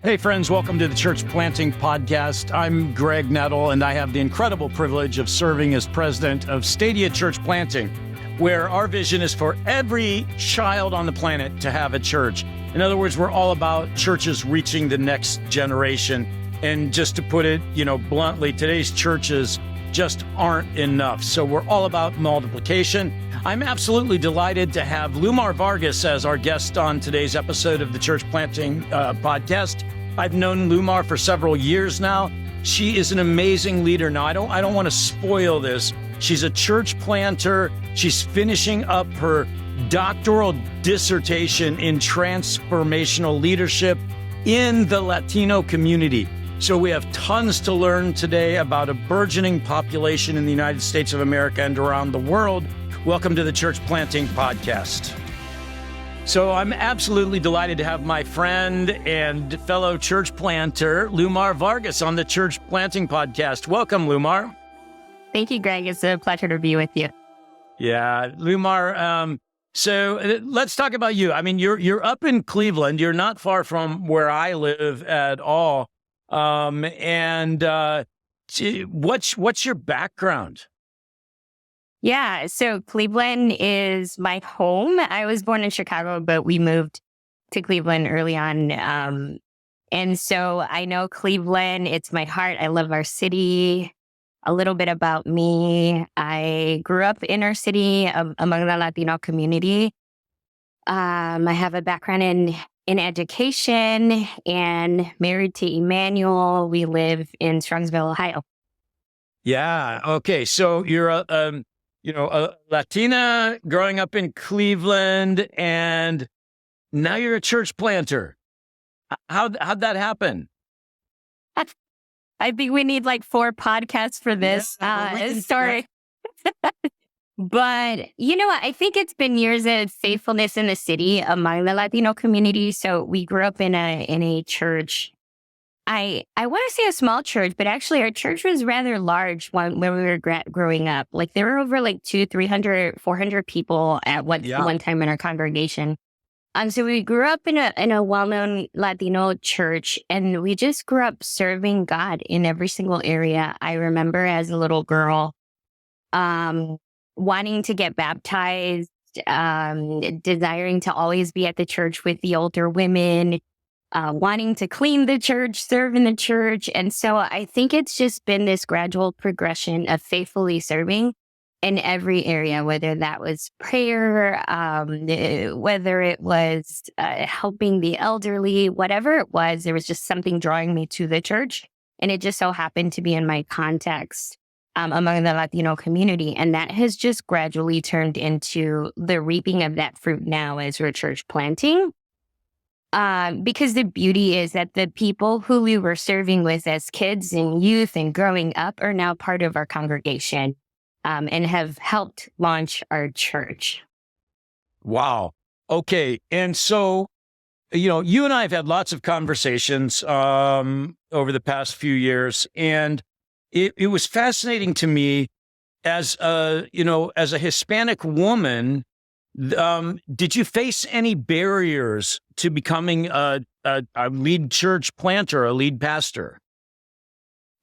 Hey friends, welcome to the Church Planting Podcast. I'm Greg Nettle, and I have the incredible privilege of serving as president of Stadia Church Planting, where our vision is for every child on the planet to have a church. In other words, we're all about churches reaching the next generation. And just to put it, bluntly, today's churches just aren't enough. So we're all about multiplication. I'm absolutely delighted to have Lumar Vargas as our guest on today's episode of the Church Planting Podcast. I've known Lumar for several years now. She is an amazing leader. Now, I don't want to spoil this. She's a church planter. She's finishing up her doctoral dissertation in transformational leadership in the Latino community. So we have tons to learn today about a burgeoning population in the United States of America and around the world. Welcome to the Church Planting Podcast. So I'm absolutely delighted to have my friend and fellow church planter, Lumar Vargas, on the Church Planting Podcast. Welcome, Lumar. Thank you, Greg. It's a pleasure to be with you. Yeah, Lumar. So let's talk about you. I mean, you're up in Cleveland. You're not far from where I live at all. What's your background? Yeah, so Cleveland is my home. I was born in Chicago, but we moved to Cleveland early on. And so I know Cleveland, it's my heart. I love our city. A little bit about me. I grew up in our city among the Latino community. I have a background in education and married to Emmanuel. We live in Strongsville, Ohio. Yeah. Okay. So you're a Latina growing up in Cleveland, and now you're a church planter. How'd that happen? I think we need like 4 podcasts for this story. But I think it's been years of faithfulness in the city among the Latino community. So we grew up in a church. I want to say a small church, but actually our church was rather large when we were growing up. Like there were over like 200, 300, 400 people at one time in our congregation. So we grew up in a well-known Latino church, and we just grew up serving God in every single area. I remember as a little girl, wanting to get baptized, desiring to always be at the church with the older women, wanting to clean the church, serve in the church. And so I think it's just been this gradual progression of faithfully serving in every area, whether that was prayer, whether it was helping the elderly, whatever it was, there was just something drawing me to the church. And it just so happened to be in my context among the Latino community. And that has just gradually turned into the reaping of that fruit now as we're church planting. Because the beauty is that the people who we were serving with as kids and youth and growing up are now part of our congregation and have helped launch our church. Wow. Okay. And so, you and I have had lots of conversations over the past few years, and it was fascinating to me as a Hispanic woman. Did you face any barriers to becoming a lead church planter, a lead pastor?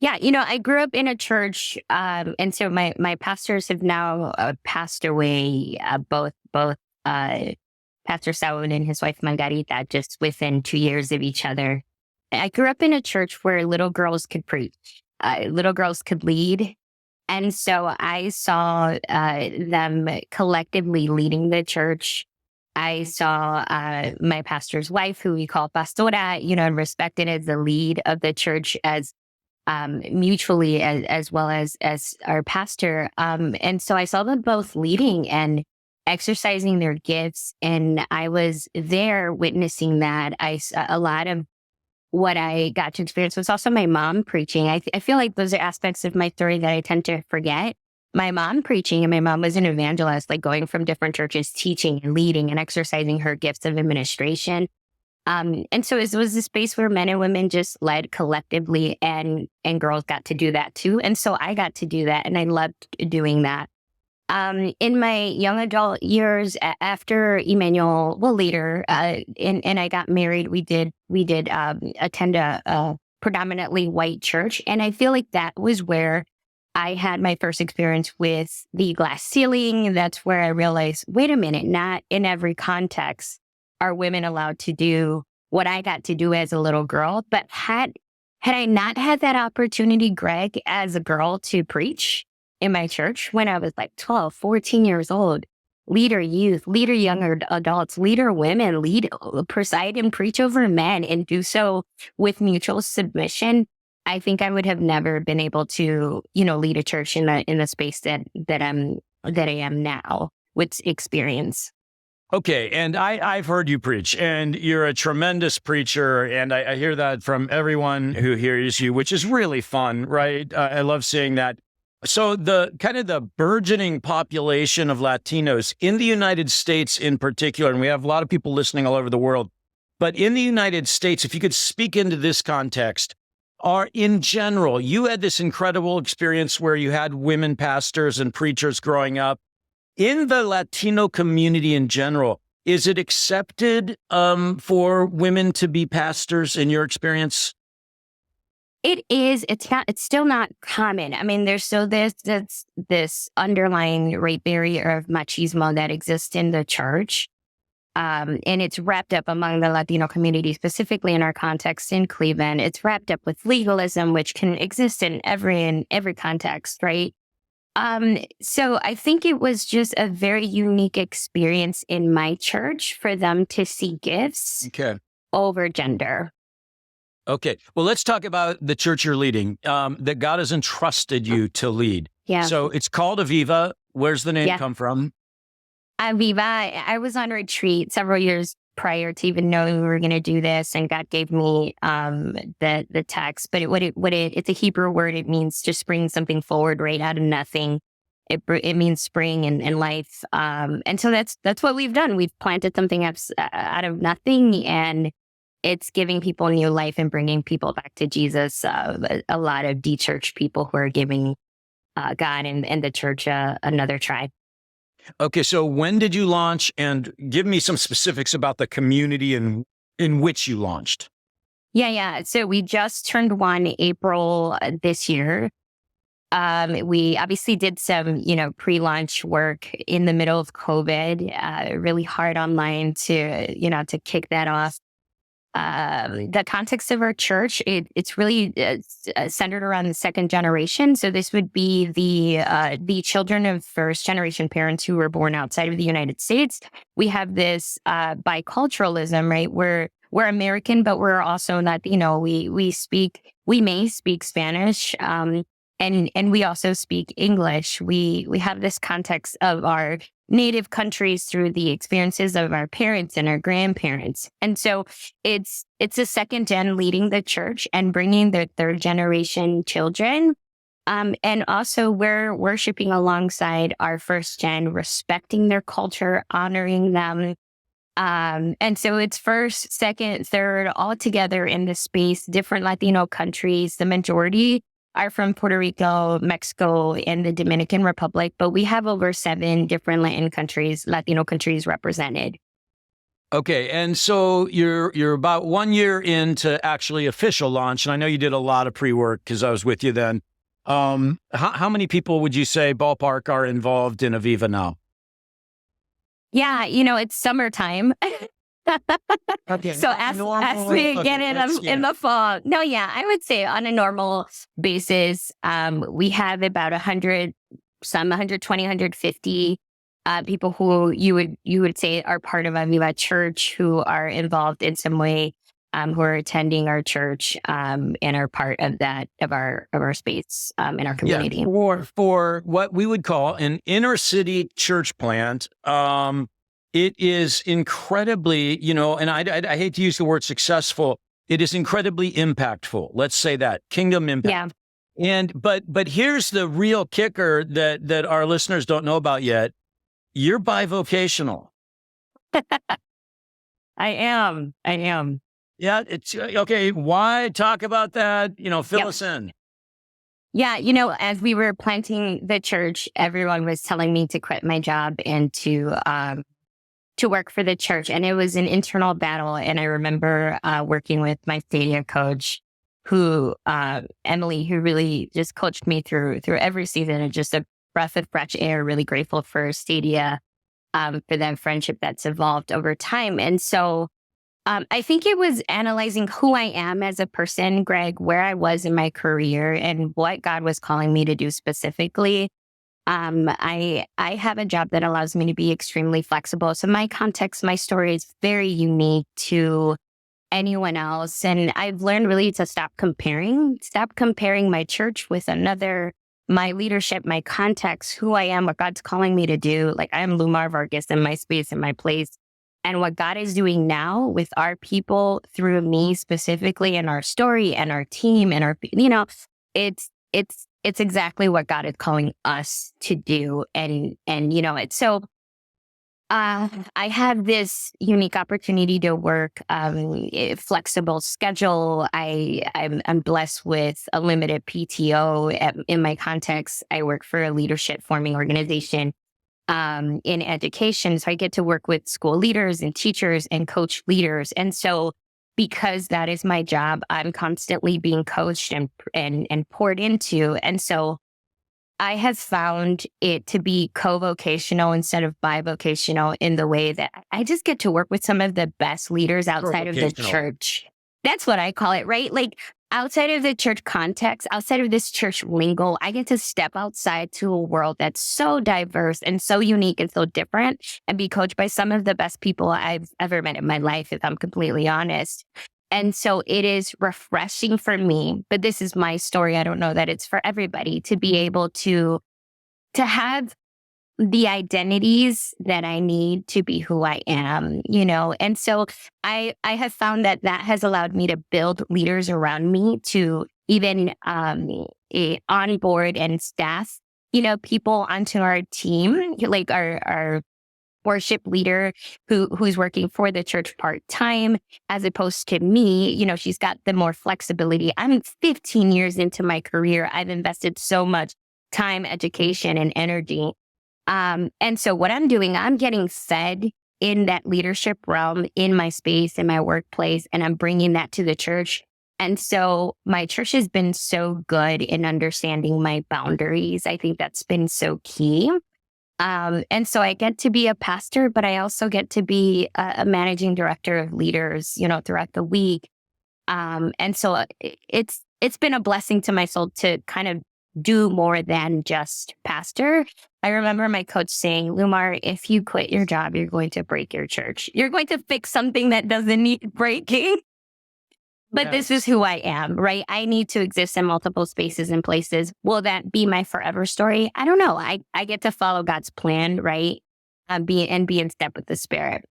Yeah, I grew up in a church, and so my pastors have now passed away, both Pastor Saul and his wife Margarita, just within 2 years of each other. I grew up in a church where little girls could preach, little girls could lead. And so I saw them collectively leading the church. I saw my pastor's wife, who we call pastora, and respected as the lead of the church as mutually as well as our pastor. And so I saw them both leading and exercising their gifts. And I was there witnessing that. A lot of what I got to experience was also my mom preaching. I feel like those are aspects of my story that I tend to forget. My mom preaching, and my mom was an evangelist, like going from different churches, teaching and leading and exercising her gifts of administration. And so it was a space where men and women just led collectively, and girls got to do that too. And so I got to do that, and I loved doing that. In my young adult years, after Emmanuel, well, later, and I got married, we did attend a predominantly white church, and I feel like that was where I had my first experience with the glass ceiling. That's where I realized, wait a minute, not in every context are women allowed to do what I got to do as a little girl. But had I not had that opportunity, Greg, as a girl to preach in my church when I was like 12, 14 years old, leader youth, leader younger adults, leader women, preside and preach over men and do so with mutual submission, I think I would have never been able to, lead a church in the space that I am now with experience. Okay, and I've heard you preach, and you're a tremendous preacher, and I hear that from everyone who hears you, which is really fun, right? I love seeing that. So the burgeoning population of Latinos in the United States in particular, and we have a lot of people listening all over the world, but in the United States, if you could speak into this context, are in general, you had this incredible experience where you had women pastors and preachers growing up. In the Latino community in general, is it accepted for women to be pastors in your experience? It is. It's not. It's still not common. I mean, there's still this underlying rape barrier of machismo that exists in the church, and it's wrapped up among the Latino community, specifically in our context in Cleveland. It's wrapped up with legalism, which can exist in every context, right? So I think it was just a very unique experience in my church for them to see gifts Okay. over gender. Okay. Well, let's talk about the church you're leading, that God has entrusted you to lead. Yeah. So it's called Aviva. Where's the name Yeah. come from? Aviva, I was on retreat several years prior to even knowing we were going to do this, and God gave me the text. But it's a Hebrew word. It means to spring something forward right out of nothing. It means spring and life. And so that's what we've done. We've planted something out of nothing, and it's giving people new life and bringing people back to Jesus. A lot of de-churched people who are giving God and the church another try. Okay, so when did you launch? And give me some specifics about the community in which you launched. Yeah. So we just turned one April this year. We obviously did some, pre-launch work in the middle of COVID, really hard online to kick that off. The context of our church, it's really centered around the second generation. So this would be the children of first generation parents who were born outside of the United States. We have this biculturalism, right? We're American, but we're also Latino. We may speak Spanish, and we also speak English. We have this context of our native countries through the experiences of our parents and our grandparents. And so it's a second gen leading the church and bringing their third generation children. And also we're worshiping alongside our first gen, respecting their culture, honoring them. And so it's first, second, third, all together in the space, different Latino countries. The majority are from Puerto Rico, Mexico, and the Dominican Republic, but we have over 7 different Latino countries represented. Okay, and so you're about 1 year into actually official launch, and I know you did a lot of pre-work because I was with you then. How many people would you say, ballpark, are involved in Aviva now? Yeah, it's summertime. Okay. So as we get in the fall. No, yeah, I would say on a normal basis, we have about 100, some 120, 150 people who you would say are part of Aviva Church, who are involved in some way, who are attending our church, and are part of our space in our community. Yeah, for what we would call an inner city church plant. It is incredibly, and I hate to use the word successful. It is incredibly impactful. Let's say that kingdom impact. Yeah. And but here's the real kicker that our listeners don't know about yet. You're bivocational. I am. Yeah, it's okay. Why talk about that? Fill us in. Yeah, as we were planting the church, everyone was telling me to quit my job and to work for the church, and it was an internal battle. And I remember working with my Stadia coach, who Emily, who really just coached me through every season, and just a breath of fresh air. Really grateful for Stadia, for that friendship that's evolved over time. And so I think it was analyzing who I am as a person, Greg, where I was in my career, and what God was calling me to do specifically. I have a job that allows me to be extremely flexible. So my context, my story is very unique to anyone else. And I've learned really to stop comparing my church with another, my leadership, my context, who I am, what God's calling me to do. Like, I am Lumar Vargas in my space, in my place. And what God is doing now with our people through me specifically, and our story and our team and our, it's exactly what God is calling us to do. And it's so, I have this unique opportunity to work a flexible schedule. I'm blessed with a limited PTO. In my context, I work for a leadership forming organization in education. So I get to work with school leaders and teachers and coach leaders. And so because that is my job, I'm constantly being coached and poured into. And so I have found it to be co-vocational instead of bivocational, in the way that I just get to work with some of the best leaders outside of the church. That's what I call it, right? Like, outside of the church context, outside of this church lingo, I get to step outside to a world that's so diverse and so unique and so different, and be coached by some of the best people I've ever met in my life, if I'm completely honest. And so it is refreshing for me, but this is my story. I don't know that it's for everybody, to be able to have the identities that I need to be who I am, And so I have found that has allowed me to build leaders around me, to even onboard and staff, people onto our team, like our worship leader who's working for the church part-time, as opposed to me. She's got the more flexibility. I'm 15 years into my career. I've invested so much time, education, and energy. And so what I'm doing, I'm getting fed in that leadership realm in my space, in my workplace, and I'm bringing that to the church. And so my church has been so good in understanding my boundaries. I think that's been so key. And so I get to be a pastor, but I also get to be a managing director of leaders, throughout the week. And so it's been a blessing to my soul to kind of do more than just pastor. I remember my coach saying, Lumar, if you quit your job, you're going to break your church. You're going to fix something that doesn't need breaking. But This is who I am, right? I need to exist in multiple spaces and places. Will that be my forever story? I don't know. I get to follow God's plan, right? Be in step with the Spirit.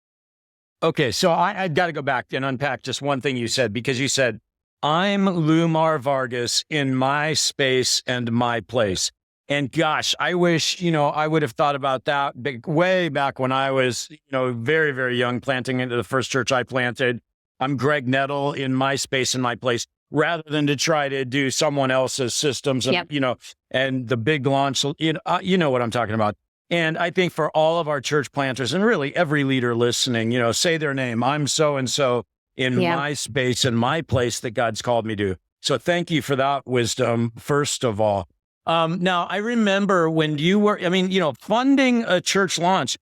Okay, so I got to go back and unpack just one thing you said, because you said, I'm Lumar Vargas in my space and my place. And gosh, I wish, I would have thought about that way back when I was, very, very young, planting into the first church I planted. I'm Greg Nettle in my space and my place, rather than to try to do someone else's systems, and, Yep. And the big launch, you know what I'm talking about. And I think for all of our church planters, and really every leader listening, say their name. I'm so-and-so in my space and my place that God's called me to. So thank you for that wisdom, first of all. Now, I remember when you were, funding a church launch,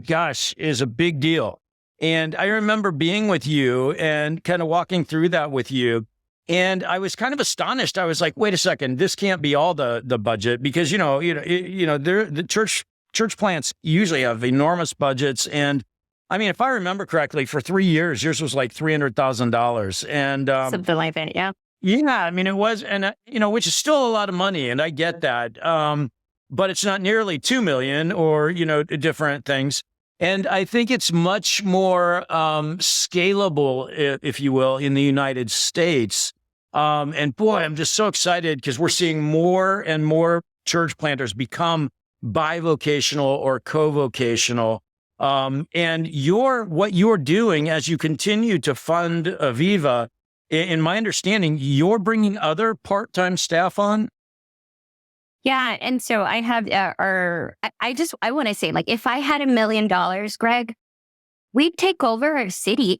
gosh, is a big deal. And I remember being with you and kind of walking through that with you. And I was kind of astonished. I was like, wait a second, this can't be all the budget, because, the church plants usually have enormous budgets. And I mean, if I remember correctly, for 3 years, yours was like $300,000. And something like that. Yeah. Yeah. I mean, it was, and which is still a lot of money. And I get that. But it's not nearly 2 million or, different things. And I think it's much more scalable, if you will, in the United States. And boy, I'm just so excited, because we're seeing more and more church planters become bivocational or co-vocational. And what you're doing as you continue to fund Aviva in my understanding, you're bringing other part-time staff on? Yeah. And so I have, I want to say, like, if I had $1 million, Greg, we'd take over a city,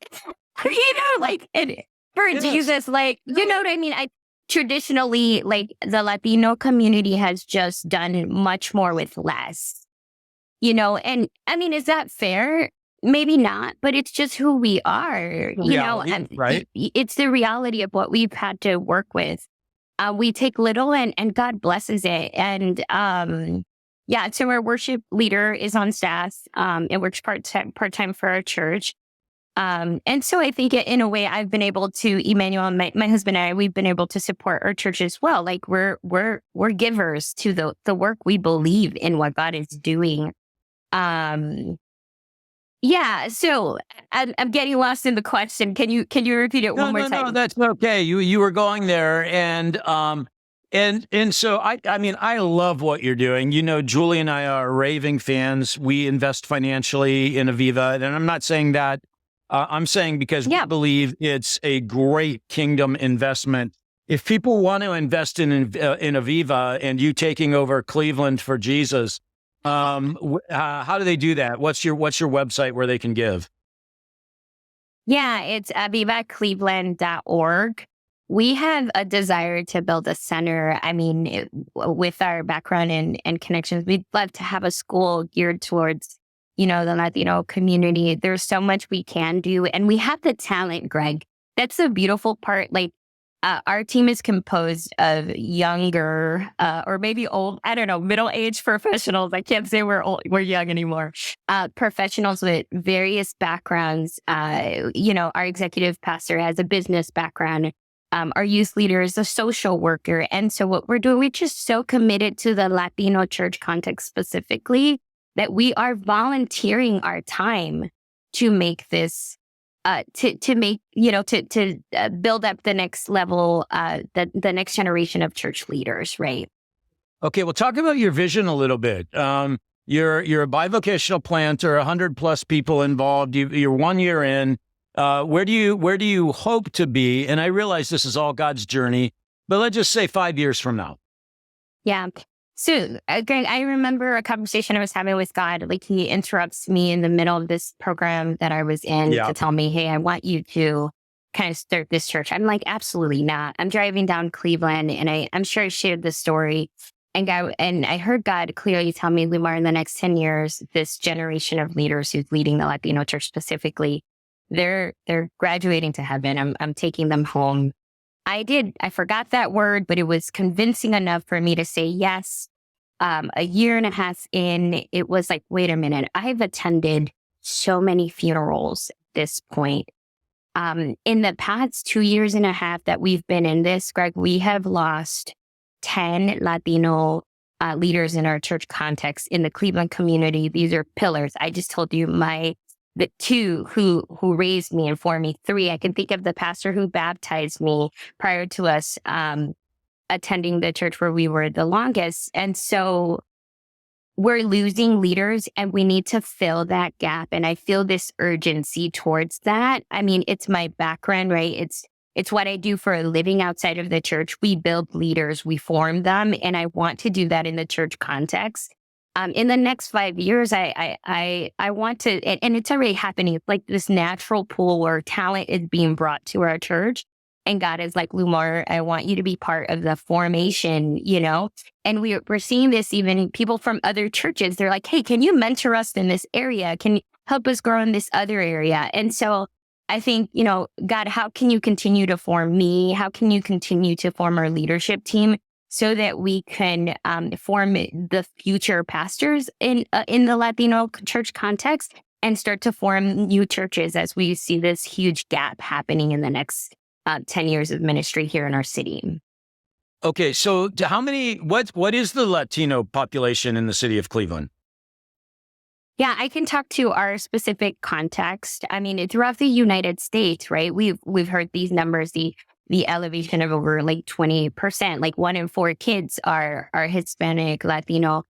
like, and for Yes. Jesus, like, you know what I mean? Traditionally, like, the Latino community has just done much more with less, and I mean, is that fair? Maybe not, but it's just who we are, Reality, and right? it's the reality of what we've had to work with. We take little and God blesses it. And, yeah, so our worship leader is on staff, and works part-time for our church. And so I think in a way I've been able to, Emmanuel, my husband and I, we've been able to support our church as well. Like we're givers to the work. We believe in what God is doing. Um, yeah. So I'm getting lost in the question. Can you repeat it one more No, time? that's okay. You were going there, and so I mean, I love what you're doing. Julie and I are raving fans. We invest financially in Aviva, and I'm not saying that. I'm saying because we Yeah. believe it's a great kingdom investment. If people want to invest in Aviva and you taking over Cleveland for Jesus, how do they do that? What's your website where they can give? Yeah, it's avivacleveland.org. We have a desire to build a center. I mean, with our background and connections, we'd love to have a school geared towards, the Latino community. There's so much we can do, and we have the talent, Greg. That's the beautiful part. Like, our team is composed of younger, or maybe old, I don't know, middle-aged professionals. I can't say we're young anymore. Professionals with various backgrounds. Our executive pastor has a business background. Our youth leader is a social worker. And so what we're doing, we're just so committed to the Latino church context specifically that we are volunteering our time to make this to build up the next level, the next generation of church leaders, right? Okay, well, talk about your vision a little bit. You're a bivocational planter, 100+ people involved. You're 1 year in. Where do you hope to be? And I realize this is all God's journey, but let's just say 5 years from now. Yeah. So, Greg, I remember a conversation I was having with God. Like, he interrupts me in the middle of this program that I was in Yeah. to tell me, hey, I want you to kind of start this church. I'm like, absolutely not. I'm driving down Cleveland, and I'm sure I shared this story. And I heard God clearly tell me, Lumar, in the next 10 years, this generation of leaders who's leading the Latino church specifically, they're graduating to heaven. I'm taking them home. I forgot that word, but it was convincing enough for me to say yes. A year and a half in, it was like, wait a minute, I've attended so many funerals at this point. In the past 2 years and a half that we've been in this, Greg, we have lost 10 Latino leaders in our church context in the Cleveland community. These are pillars. I just told you the two who raised me and formed me. 3, I can think of the pastor who baptized me prior to us attending the church where we were the longest. And so we're losing leaders, and we need to fill that gap. And I feel this urgency towards that. I mean, it's my background, right? It's what I do for a living outside of the church. We build leaders, we form them, and I want to do that in the church context. In the next 5 years, I want to, and it's already happening. It's like this natural pool where talent is being brought to our church. And God is like, Lumar, I want you to be part of the formation, And we're seeing this even people from other churches. They're like, hey, can you mentor us in this area? Can you help us grow in this other area? And so I think, God, how can you continue to form me? How can you continue to form our leadership team so that we can form the future pastors in the Latino church context and start to form new churches as we see this huge gap happening in the next 10 years of ministry here in our city. Okay, so what is the Latino population in the city of Cleveland? Yeah, I can talk to our specific context. I mean, throughout the United States, right? We've heard these numbers, the elevation of over like 20%, like 1 in 4 kids are Hispanic, Latino.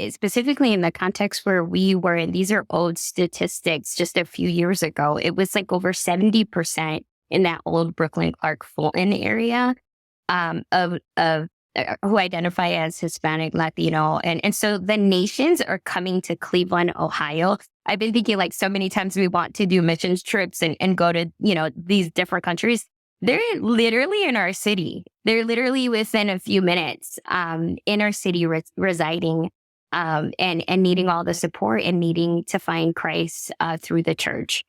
Specifically in the context where we were in, these are old statistics just a few years ago. It was like over 70% in that old Brooklyn, Clark, Fulton area, of who identify as Hispanic, Latino. And so the nations are coming to Cleveland, Ohio. I've been thinking like so many times we want to do missions trips and go to, these different countries. They're literally in our city. They're literally within a few minutes in our city residing and needing all the support and needing to find Christ through the church.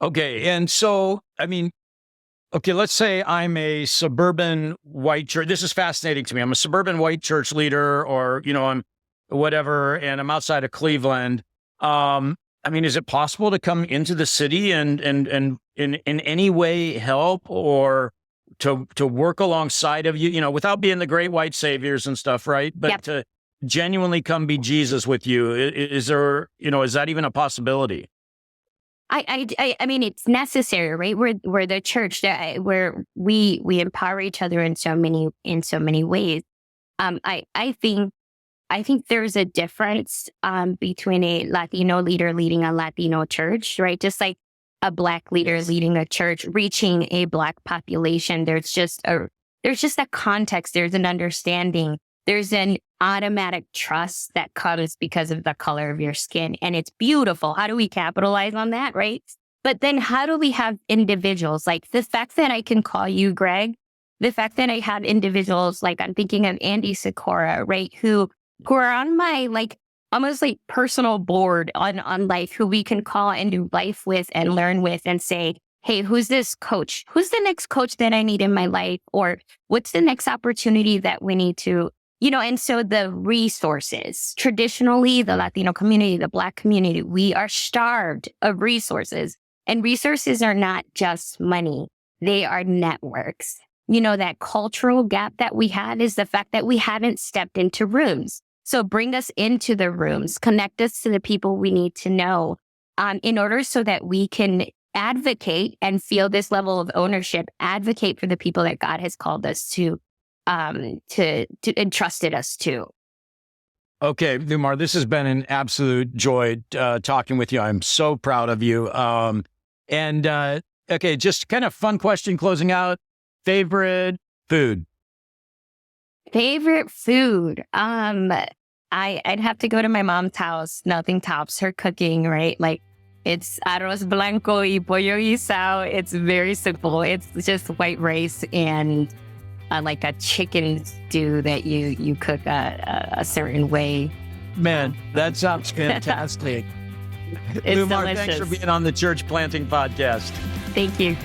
Okay. And so, okay, let's say I'm a suburban white church. This is fascinating to me. I'm a suburban white church leader, or, I'm whatever, and I'm outside of Cleveland. Is it possible to come into the city and in any way help, or to work alongside of you, without being the great white saviors and stuff, right? But Yep. to genuinely come be Jesus with you. Is there, is that even a possibility? I mean, it's necessary, right? We're the church where we empower each other in so many ways. I think there's a difference between a Latino leader leading a Latino church, right? Just like a Black leader leading a church, reaching a Black population. There's just a context. There's an understanding. There's an automatic trust that comes because of the color of your skin. And it's beautiful. How do we capitalize on that, right? But then how do we have individuals, like the fact that I can call you Greg, the fact that I have individuals, like I'm thinking of Andy Sikora, right? Who are on my almost like personal board on life, who we can call and do life with and learn with and say, hey, who's this coach? Who's the next coach that I need in my life? Or what's the next opportunity that we need to, and so the resources, traditionally, the Latino community, the Black community, we are starved of resources. And resources are not just money. They are networks. That cultural gap that we have is the fact that we haven't stepped into rooms. So bring us into the rooms, connect us to the people we need to know in order so that we can advocate and feel this level of ownership, advocate for the people that God has called us to entrusted us to. Okay, Lumar, this has been an absolute joy talking with you. I'm so proud of you. Okay, just kind of fun question closing out. Favorite food? Favorite food? I'd have to go to my mom's house. Nothing tops her cooking, right? Like it's arroz blanco y pollo guisado. It's very simple. It's just white rice and like a chicken stew that you cook a certain way. Man, that sounds fantastic. It's Lumar, delicious. thanks for being on the Church Planting Podcast. Thank you.